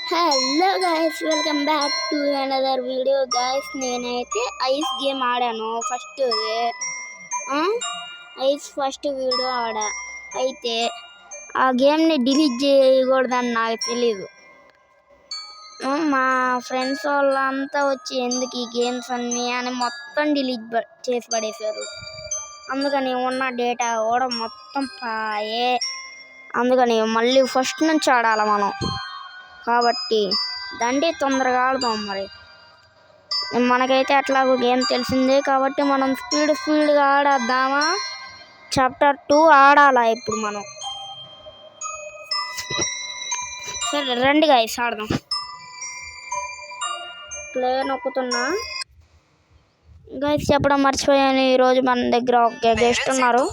Hello guys, welcome back to another video guys. నేనైతే ice game ఆడాను. First video ఆడా. అయితే ఆ గేమ్ని డిలీట్ చేయకూడదని నాకు తెలీదు. మా ఫ్రెండ్స్ వాళ్ళంతా వచ్చి ఎందుకు ఈ గేమ్స్ అన్నీ అని మొత్తం డిలీట్ చేసి పడేశారు. అందుకని ఉన్న డేటా కూడా మొత్తం పాయే. అందుకని మళ్ళీ ఫస్ట్ నుంచి ఆడాలి మనం. కాబట్టి దండి తొందరగా ఆడదాం. మరి మనకైతే అట్లాగో గేమ్ తెలిసిందే కాబట్టి మనం స్పీడ్గా ఆడేద్దామా. చాప్టర్ 2 ఆడాలా ఇప్పుడు మనం. సరే రండి గైస్ ఆడదాం. ప్లే నొక్కుతున్నా గైస్. చెప్పడం మర్చిపోయాను, ఈరోజు మన దగ్గర ఒక గెస్ట్ ఉన్నారు.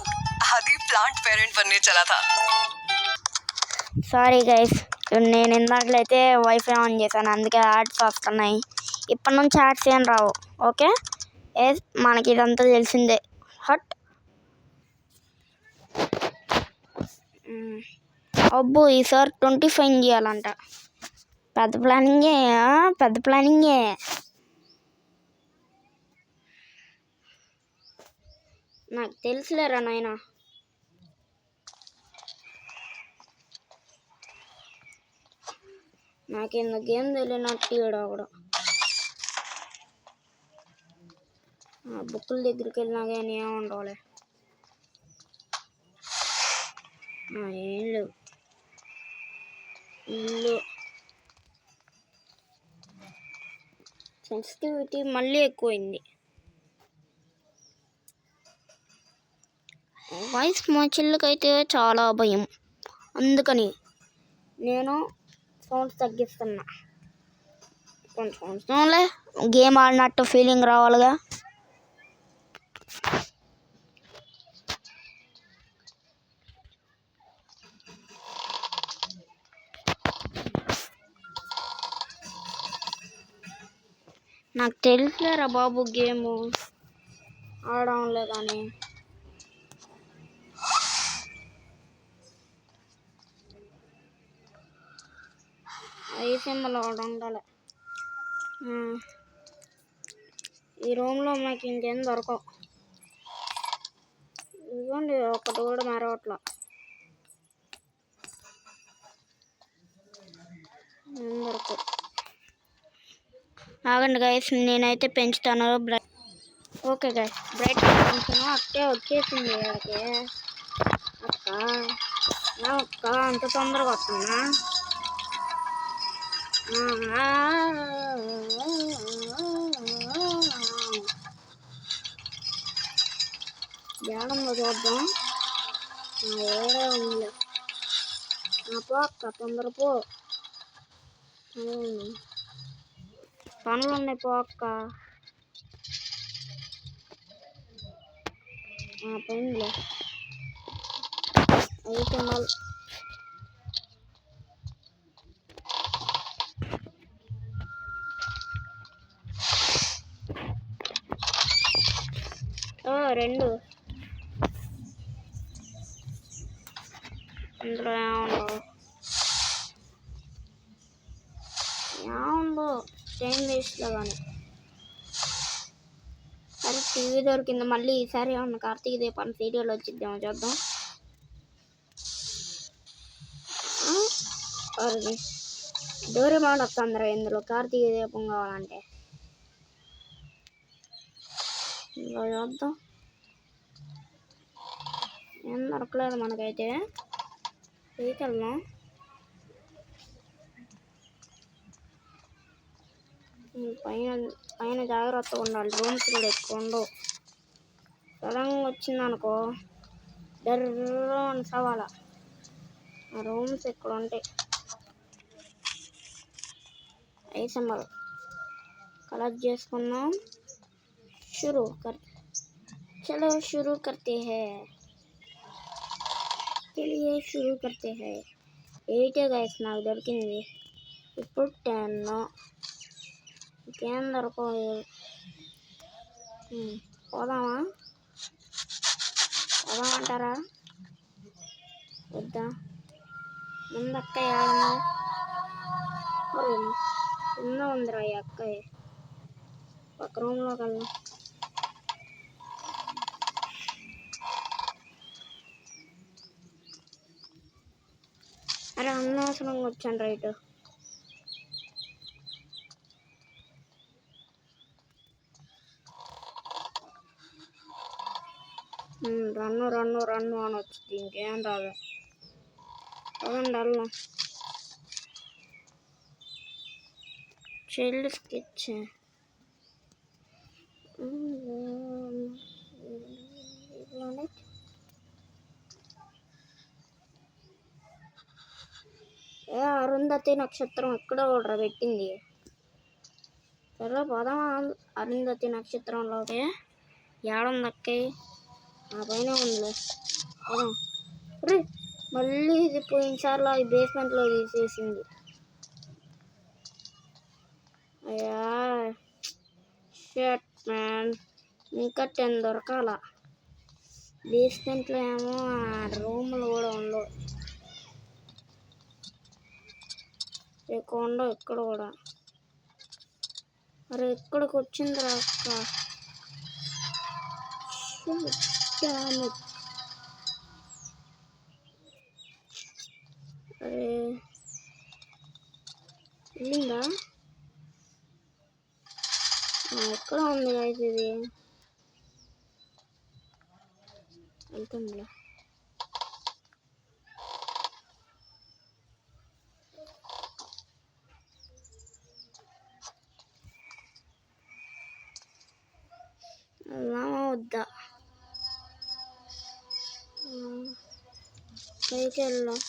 సారీ గైస్, నేను ఇందాకలైతే వైఫై ఆన్ చేశాను, అందుకే యాడ్స్ వస్తున్నాయి. ఇప్పటి నుంచి యాడ్స్ ఏం రావు. ఓకే, మనకి ఇదంతా తెలిసిందే. హట్ అబ్బో, ఈసారి 25 చేయాలంట. పెద్ద ప్లానింగే. నాకు తెలుసులేరా నాయనా. నాకేందో గేమ్ తెలియనట్టు కూడా బుక్కుల దగ్గరికి వెళ్ళినా కానీ ఏముండవులే. ఏం లేవు. ఇల్లు సెన్సిటివిటీ మళ్ళీ ఎక్కువైంది. వాయిస్ మా చెల్లికైతే చాలా భయం, అందుకని నేను సౌండ్స్ తగ్గిస్తున్నా. కొంచెం గేమ్ ఆడినట్టు ఫీలింగ్ రావాలిగా. నాకు తెలుసులేరా బాబు, గేము ఆడడంలే కానీ. ఐసెమ్మలో ఉండాలి. ఈ రూమ్లో మాకు ఇంకేం దొరకవు. ఇదిగోండి, ఒకటి కూడా మరవట్లా. ఏం దొరకవు. ఆగండి గైస్, నేనైతే పెంచుతాను. ఓకే గైస్, బ్రైట్ పెంచాను. అక్కే వచ్చేసింది. అక్క అంత తొందరగా వస్తున్నా. ధ్యానంలో చూద్దాం. ఏడే ఉంది. పో అక్క, తొందర పో. పనులు ఉన్నాయి, పో అక్క. పనులు అయితే రెండు ఇందులో ఏముందో టైం వేస్ట్లో కానీ. సరే, టీవీ దొరికింది. మళ్ళీ ఈసారి ఏమన్నా కార్తీక దీపం సీరియల్ వచ్చిద్దామో చూద్దాం. డోరేమాన్ వస్తుందిరా ఇందులో కార్తీక దీపం కావాలంటే. ఇందులో చూద్దాం. ఏం దొరకలేదు మనకైతే. వెళ్దాం. పైన జాగ్రత్తగా ఉండాలి. రూమ్స్ కూడా ఎక్కువ ఉండవు. సడన్గా వచ్చిందనుకో డర్రని సవాలా. ఆ రూమ్స్ ఎక్కడ ఉంటాయి. ఐసెమ్మలు కలెక్ట్ చేసుకున్నాం. చలో शुरू करते हैं. चलिए शुरू करते हैं. 8 గైస్ నాకు దొరికింది. ఇప్పుడు 10. ఇంకేం దొరకవు. పోదామంటారా? వద్దా? ముందక్క ఏడన్నా కింద ఉందిరా ఈ అక్కయ్య. పక్క రూమ్లోకి వెళ్దాం. అరే అనవసరంగా వచ్చాను రైట్. రన్ను రన్ను రన్ను అని వచ్చింది, ఇంకేం రాదు. అదండి అల్లం చైల్డ్ స్కెచ్. అరుంధతి నక్షత్రం ఎక్కడ కూడా పెట్టింది. సరే పోదాం అరుంధతి నక్షత్రంలోకి. ఏడుంది అక్కయ్య? ఆ పైన ఉందిలే. రే మళ్ళీ ఇది పోయినసార్లు ఈ బేస్మెంట్లో తీసేసింది. అయ్యా షట్ మ్యాన్, ఇంకా 10 దొరకాల. బేస్మెంట్లో ఏమో రూములు కూడా ఉండవు, ఎక్కువ ఉండవు ఇక్కడ కూడా. అరే ఇక్కడికి వచ్చిందిరా అక్క. అరే వెళ్ళిందా? ఎక్కడ ఉంది అయితే ఇది? వెళ్తుందిలే. వెళ్దామా వద్దా? పైకి వెళ్దాం.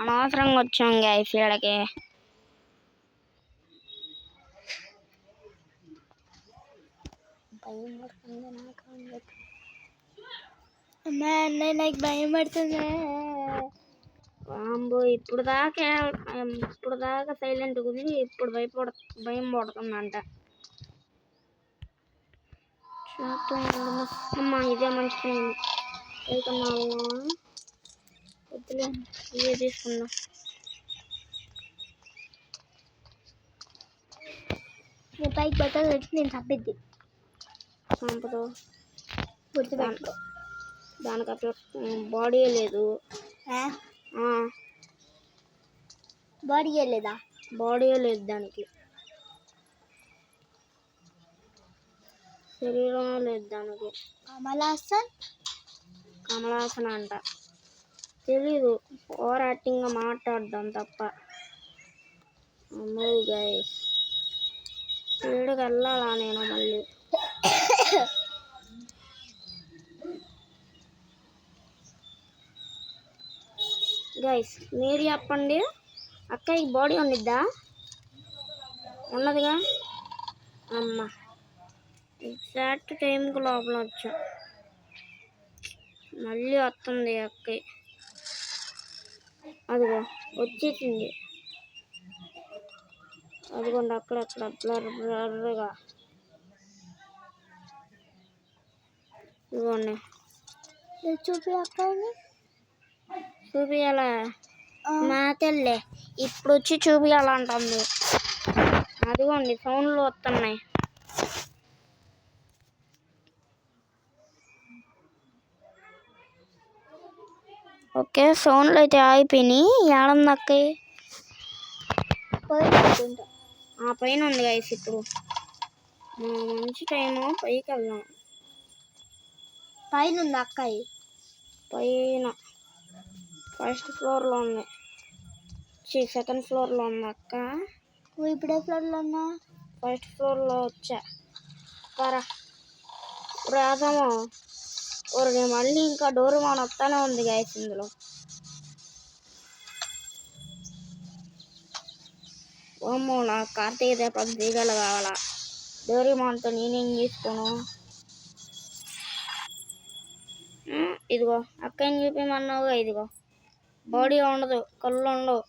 అనవసరంగా వచ్చాం గైస్ ఈడకి. భయం పడుతుంది నాకు భయం పడుతుంది. వాంబో ఇప్పుడు దాకా సైలెంట్గా ఉంది, ఇప్పుడు భయం పడుతుందంట. అమ్మా ఇదే మంచి టైం. వద్దులే, ఇదే తీసుకుందాం. పైకి బట్టలు వచ్చి నేను తప్పిద్ది చంపదు. గుర్తుపెట్టుకో, దానికి అట్లా బాడీ లేదు. బాడీ లేదా? బాడీ లేదు దానికి, శరీరం లేదు దానికి. కమలాసన్ అంట, తెలీదు. ఓవర్ యాక్టింగ్గా మాట్లాడదాం తప్ప. అమ్మో గైస్, వీడికి వెళ్ళాలా నేను మళ్ళీ? గైస్ మీరు చెప్పండి, అక్కయ్యకి బాడీ ఉండిద్దా? ఉన్నదిగా. అమ్మ ఎగ్జాక్ట్ టైంకి లోపల వచ్చా. మళ్ళీ వస్తుంది అక్కయ్య. అదిగో వచ్చేసింది. అదిగోండి అక్కడక్కడ బ్లర్గా. ఇదిగోండి చూపి అక్కని. చూపియాలా? మా తెల్లే ఇప్పుడు వచ్చి చూపియాలంటుంది. అదిగోండి సౌండ్లు వస్తున్నాయి. ఓకే సౌండ్లు అయితే ఆగిపోయినాయి. ఏడుంది అక్కయ్య? ఆ పైన ఉంది గైస్. ఇప్పుడు మంచి టైము, పైకి వెళ్దాం. పైన ఉంది అక్కయ్య, పైన ఫస్ట్ ఫ్లోర్లో ఉంది. సెకండ్ ఫ్లోర్లో ఉంది అక్క. నువ్వు ఇప్పుడే ఫ్లోర్లో ఉన్నా? ఫస్ట్ ఫ్లోర్లో వచ్చా. పరా రాదాము. ఊరికి మళ్ళీ ఇంకా డోర్ మాన్ వస్తానే ఉంది గైస్ ఇందులో. ఓమ్మో నాకు కార్తీక దీపం దిగలు కావాలా. డోరేమాన్తో నేనేం చేసుకోను. ఇదిగో అక్కని చూపించమన్నావుగా. ఇదిగో బాడీ ఉండదు, కళ్ళు ఉండవు,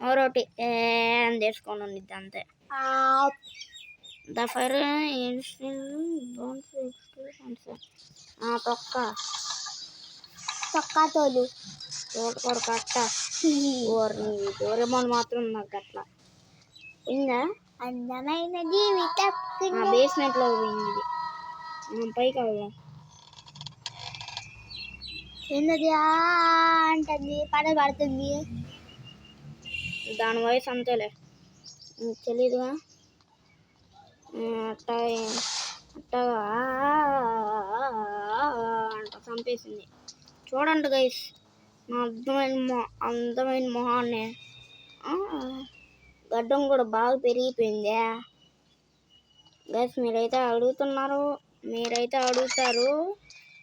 మరోటి ఏం చేసుకొని ఉండిద్ది అంతే. ద ఫైర్ తొక్క తోలు తోటకూర కట్ట డోరేమోన్ మాత్రం నాకు అట్లా ఇంకా అందమైన జీవితం బేస్మెంట్లో పోయింది ఇది పైకి వెళ్దాం. ఏంటది అంటుంది, పాటలు పాడుతుంది. దాని వయసు అంతేలే, తెలీదుగా. అట్టగా అట్టగా అంట చంపేసింది. చూడండి గైస్ నా అందమైన మొహాన్ని. గడ్డం కూడా బాగా పెరిగిపోయిందే గైస్. మీరైతే అడుగుతారు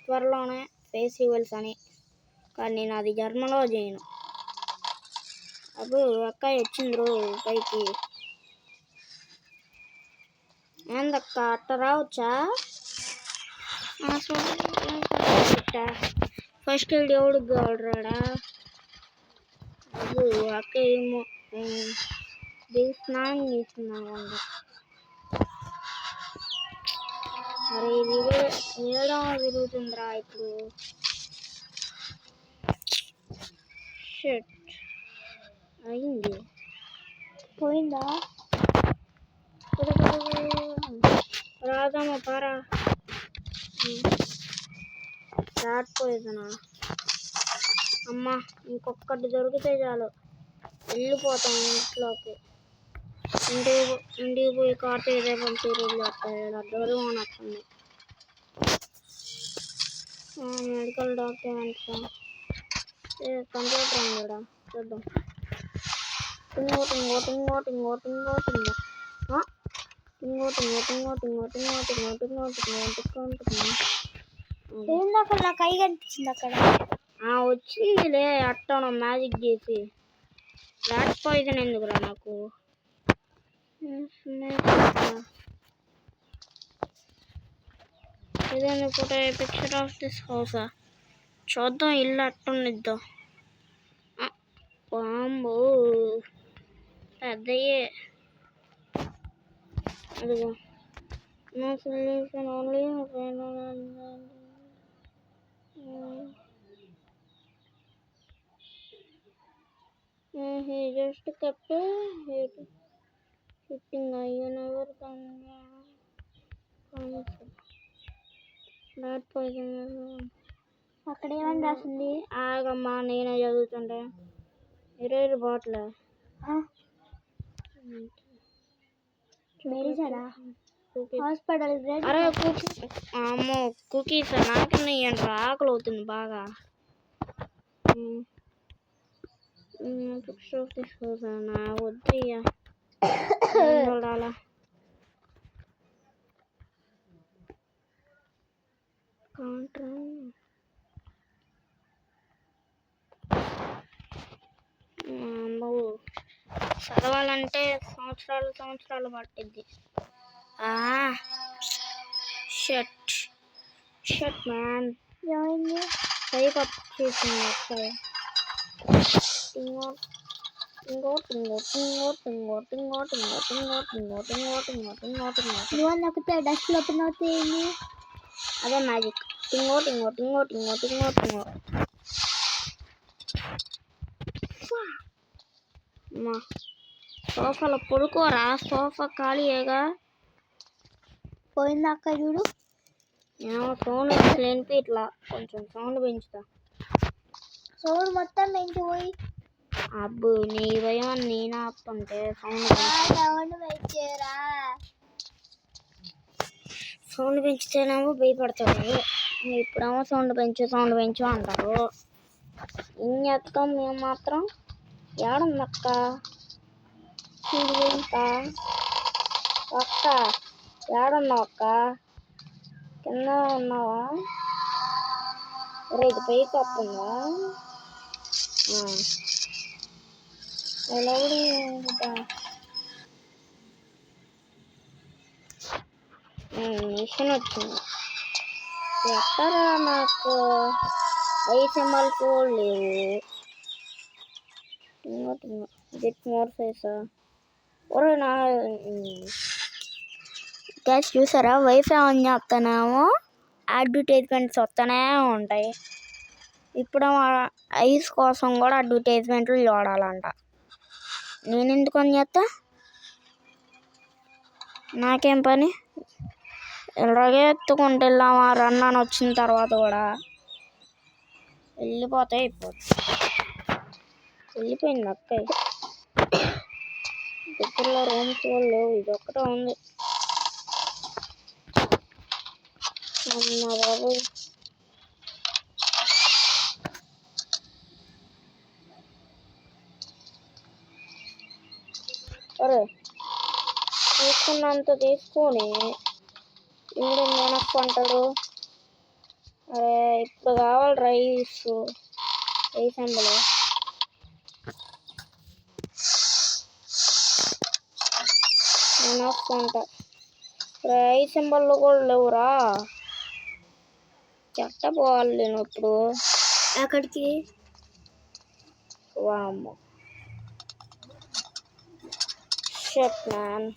త్వరలోనే ఫేస్ రివీల్స్ అని, కానీ నేను అది జన్మలో చేయను. అప్పుడు అక్క వచ్చిండ్రు పైకి. ఏందక్క అట్ట రావచ్చా? ఫస్ట్ ఎయిడ్ ఎవడికి కావాలరాడా? అప్పుడు అక్క ఏమో స్నానం చేస్తున్నాను. అరే ఇది ఏడో తిరుగుతుందిరా ఇప్పుడు. షట్ అయింది, పోయిందా? రాదమ్మా పారా. రాకపోయేదనా అమ్మా, ఇంకొకటి దొరికితే చాలు వెళ్ళిపోతాం ఇంట్లోకి. ఇంటికి పోయి కార్తీక దీపం సీరియల్ చేస్తాడు డోరేమోన్ వస్తుంది. మెడికల్ డాక్యుమెంట్స్ కంప్యూటర్ ఉంది కూడా చూద్దాం. ఏందక్కడ నా కై కనిపించింది అక్కడ. వచ్చిందిలే అట్టను మ్యాజిక్ చేసి. ర్యాట్ పాయిజన్ ఎందుకురా నాకు? ఏదైనా ఫోటో పిక్చర్ ఆఫ్ దిస్ హౌసా? చూద్దాం ఇల్లు అట్టనిద్దాం. వామ్మో పెద్దయే. అదిగో no solution only he just kept sitting. You never come that poison. అక్కడ ఏమని రాసింది? ఆగమ్మా నేనే చదువుతుంటే. ఇరవై బాటిల్ మెడిసినా? Hospital bread. అరే అమ్మో కుకీస్ నాకన్నా ఇవ్వండి, ఆకలి అవుతుంది బాగా. తీసుకోసానా వద్దయ్యా చూడాలా. చదవాలంటే సంవత్సరాలు పట్టిద్ది. షట్ మ్యాన్ ఏమైంది? పైకి అప్ చేసింది ఒకసారి. నువ్వు నొక్కితే డస్ట్ ఓపెన్ అవుతాయి. అదే మ్యాజిక్. టింగో సోఫాలో పడుకోరా, సోఫా ఖాళీయేగా. పోయిందా అక్క చూడు. ఏమో సౌండ్ లేనిపి ఇట్లా కొంచెం సౌండ్ పెంచుతా. సౌండ్ మొత్తం పెంచిపోయి. అబ్బు నీ భయం నేను ఆపుతుంటే సౌండ్ పెంచితేనేమో భయపడతాడు. ఇప్పుడేమో సౌండ్ పెంచు అంటారు. ఏం చేస్తాం మేము మాత్రం. ఏడుందక్క? అక్క ఏడున్నావు అక్క? కింద ఉన్నావా? రేపు పైకి వస్తుందా? మిషన్ వచ్చింది ఎక్కడా? నాకు 5 సింబల్స్ కూడా లేవు. గెట్ మోర్ ఫేసా? ఒరే నా గ్యాస్ చూసారా? వైఫై ఆన్ చేస్తానేమో అడ్వర్టైజ్మెంట్స్ వస్తూనే ఉంటాయి. ఇప్పుడు ఐస్ కోసం కూడా అడ్వర్టైజ్మెంట్లు చూడాలంట. నేను ఎందుకు అని చేస్తా, నాకేం పని? ఇలాగే ఎత్తుకుంటూ వెళ్ళామా రన్ అని వచ్చిన తర్వాత కూడా వెళ్ళిపోతాయి. వెళ్ళిపోయింది అక్కయ్య. దగ్గరలో రూమ్స్ లేవు, ఇది ఒక్కటే ఉంది. అమ్మ బాబు, అరే తీసుకున్నంత తీసుకొని ఇండు వెనక్కి అంటాడు. అరే ఇప్పుడు కావాలి రైస్ అందులో. వెనక్కి అంట రైస్ సింబల్లో కూడా లేవురా. చెట్ట పోవాలి నేను ఇప్పుడు. ఎక్కడికి? వామ్మో షట్ మ్యాన్,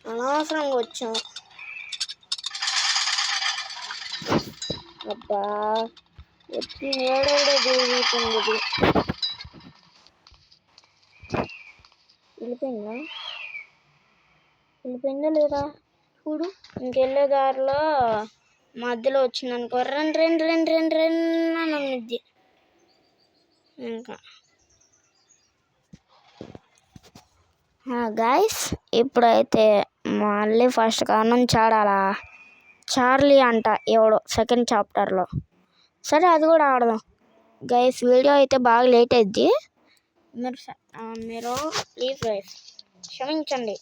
అనవసరంగా వచ్చాం. అబ్బా వచ్చి ఏడేడే తిరుగుతుంది ఇది. వెళ్ళిపోయిందా లేదా చూడు. ఇంకెళ్ళే దారిలో మధ్యలో వచ్చిందనుకో run run run run run అని ఉన్నిద్ది. ఇంకా గైస్ ఇప్పుడైతే మళ్ళీ ఫస్ట్ కానుంచి ఆడాలా. చార్లీ అంట ఎవడో సెకండ్ చాప్టర్లో. సరే అది కూడా ఆడదాం గైస్. వీడియో అయితే బాగా లేట్ అయింది, మీరు ప్లీజ్ గైస్ క్షమించండి.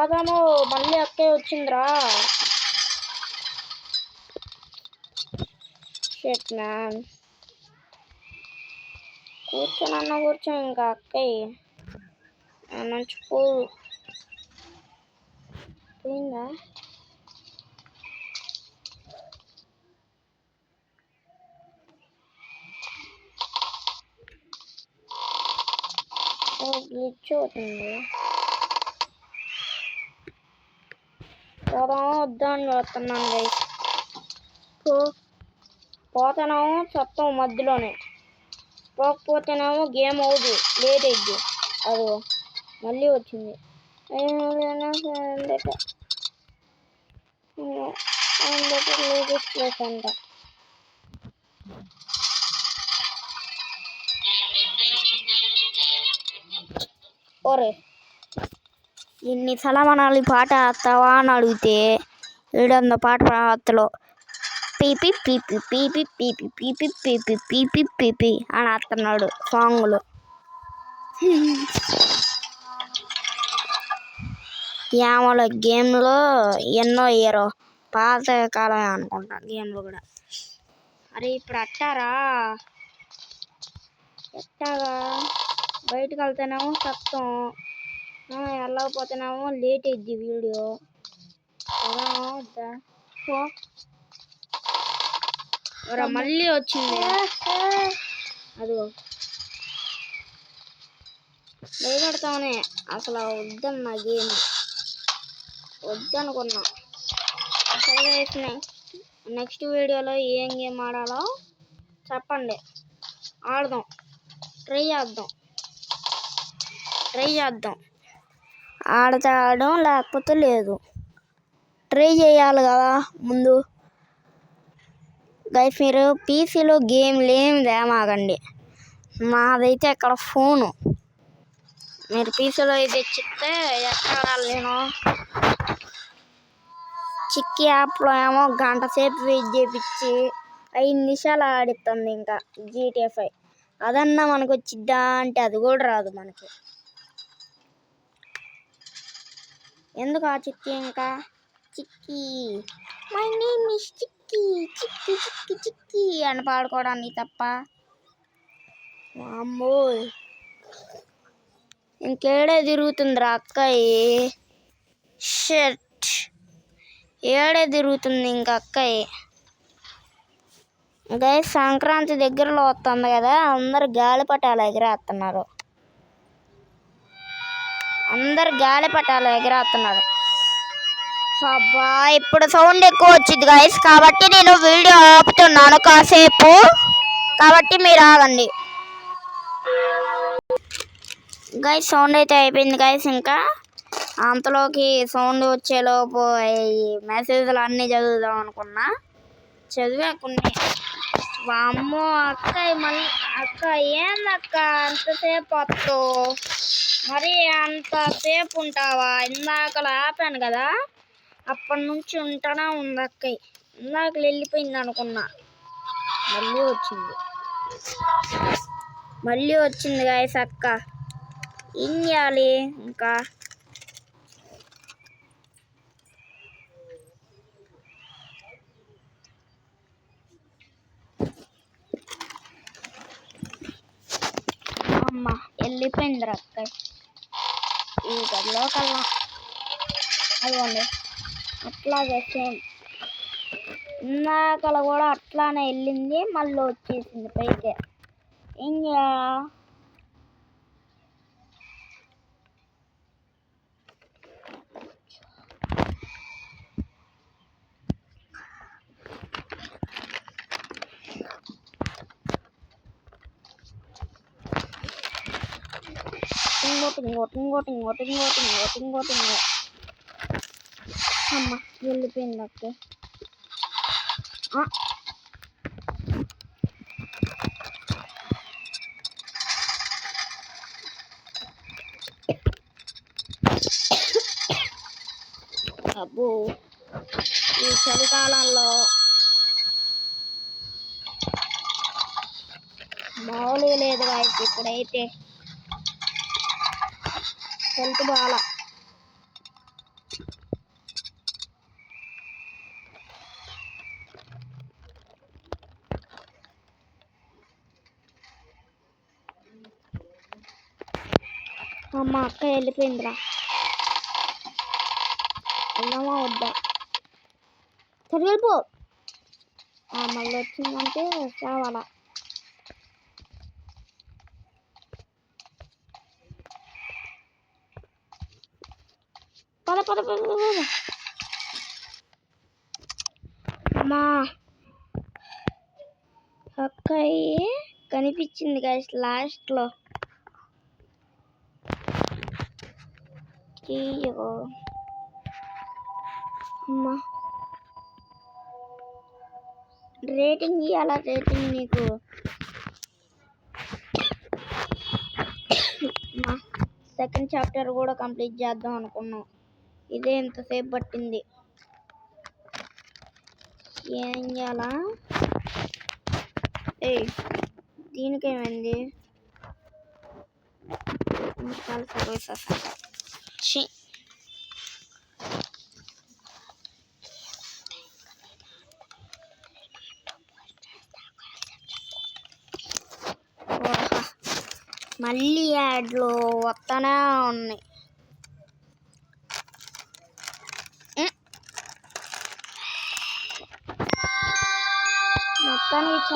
ఆదాము మళ్ళీ అక్కే వచ్చిందిరా. షట్ మ్యాన్, కూర్చోనన్నా కూర్చో. ఇంకా అక్కయ్య మంచి పోయిందా? గ్లిచ్ అవుతుంది. వద్దా అని చూస్తున్నాను గైస్. పోతానేమో చెప్తాం మధ్యలోనే, పోకపోతేనేమో గేమ్ అవుతుంది, లేట్ అయింది. అది మళ్ళీ వచ్చింది. ప్లేస్ అంట. ఓరే ఇన్ని సలమనాలి పాట వస్తావా అని అడిగితే ఏడందో పాట పాతలో పీపి పీపి పీపి పీపి పీపి పీపి పీపి పీపి అని వస్తున్నాడు సాంగ్లో. ఏమో గేమ్లో ఎన్నో ఇయరో పాత కాలమే అనుకుంటా గేమ్లో కూడా. అరే ఇప్పుడు అట్టారా ఎట్టాగా బయటకు వెళ్తేనేమో చెప్తాం, వెళ్ళకపోతేనేమో లేట్ అయింది వీడియో. మళ్ళీ వచ్చింది అదిగో. భయపడతామనే అసలు వద్దన్న గేమ్, వద్దనుకున్నా. సరే వేసినాయి. నెక్స్ట్ వీడియోలో ఏం గేమ్ ఆడాలో చెప్పండి, ఆడదాం. ట్రై చేద్దాం. ఆడితే ఆడడం, లేకపోతే లేదు. ట్రై చేయాలి కదా ముందు. గైస్ మీరు పీసీలో గేమ్లు ఏమి తేమాగండి, మాదైతే ఇక్కడ ఫోను. మీరు పీసీలో ఇది తెచ్చిస్తే ఎక్కడ ఆడాలి నేను. చిక్కి యాప్లో ఏమో గంట సేపు వెయిట్ చేయించి 5 నిమిషాలు ఆడిస్తుంది. ఇంకా GTA 5 అదన్నా మనకు వచ్చిద్దా అంటే అది కూడా రాదు మనకి. ఎందుకు ఆ చిక్కి, ఇంకా చిక్కి మై నేమ్ ఇస్ చిక్కి చిక్కి చిక్కి చిక్కి అని పాడుకోవడానికి తప్ప. అమ్మో ఇంకేడే తిరుగుతుందిరా అక్కయ్య. షట్ ఏడే తిరుగుతుంది ఇంకా అక్కయ్య. గైస్ సంక్రాంతి దగ్గరలో వస్తుంది కదా, అందరు గాలిపటాలు ఎగరేస్తున్నారు. అబ్బా ఇప్పుడు సౌండ్ ఎక్కువ వచ్చింది గైస్, కాబట్టి నేను వీడియో ఆపుతున్నాను కాసేపు, కాబట్టి మీరు ఆగండి గైస్. సౌండ్ అయితే అయిపోయింది గైస్. ఇంకా అంతలోకి సౌండ్ వచ్చేలోపు ఈ మెసేజ్లు అన్నీ చదువుదాం అనుకున్నా, చదివా కొన్ని. వామ్మో అక్క, మళ్ళీ అక్క ఏందక్క అంతసేపు వస్తావు, మరి అంతసేపు ఉంటావా? ఇందాకలా ఆపాను కదా, అప్పటి నుంచి ఉంటానా ఉంది అక్క. ఇందాక వెళ్ళిపోయింది అనుకున్నా, మళ్ళీ వచ్చింది గాయస్ అక్క. ఏం చేయాలి ఇంకా? అమ్మ వెళ్ళిపోయింది అక్క. ఈ గదిలో కల్లా అదిగోండి అట్లాగే సేమ్ ఇందాకల కూడా అట్లానే వెళ్ళింది, మళ్ళీ వచ్చేసింది పైకి. ఇంకా ఇంకోటి అమ్మ వెళ్ళిపోయింది అక్క. అబ్బో ఈ చలికాలంలో మామూలుగా లేదు గాయస్. ఇప్పుడైతే హెల్త్ బాగా. అమ్మ అక్క వెళ్ళిపోయిందిరా, వెళ్దామా వద్దా? వెళ్ళిపో. మళ్ళీ వచ్చిందంటే కావాలా? పద పద పద పద. అమ్మా అక్కయ్య కనిపించింది గైస్ లాస్ట్లో. అమ్మా రేటింగ్ ఇవ్వాలా? రేటింగ్ నీకు సెకండ్ చాప్టర్ కూడా కంప్లీట్ చేద్దాం అనుకున్నాం, ఇదే ఎంతసేపు పట్టింది. ఏం చేయాలా? దీనికేమైంది? సర్వీసెస్ మళ్ళీ యాడ్లు వస్తానే ఉన్నాయి. మొత్తానికి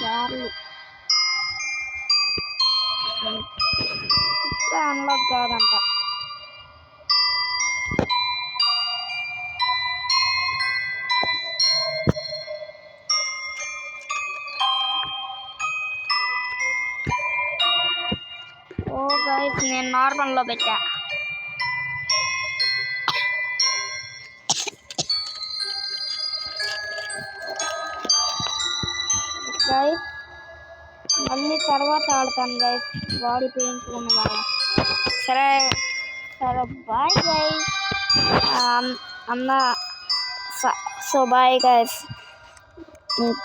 చార్లు అన్లాక్ కాదంట. ఓ గైస్ నేను నార్మల్లో పెట్టా. గైస్ మళ్ళీ తర్వాత ఆడతాను గైస్, బాడీ పెయిన్స్ ఉన్నదా. సరే సరే bye guys. So bye guys,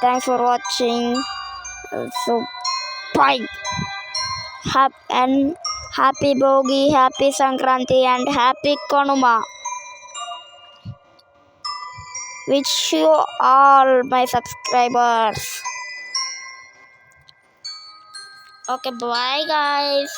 thanks for watching. So bye. Happy Bogi, happy Sankranti and happy Kanuma. Wish you all my subscribers. Okay, bye guys.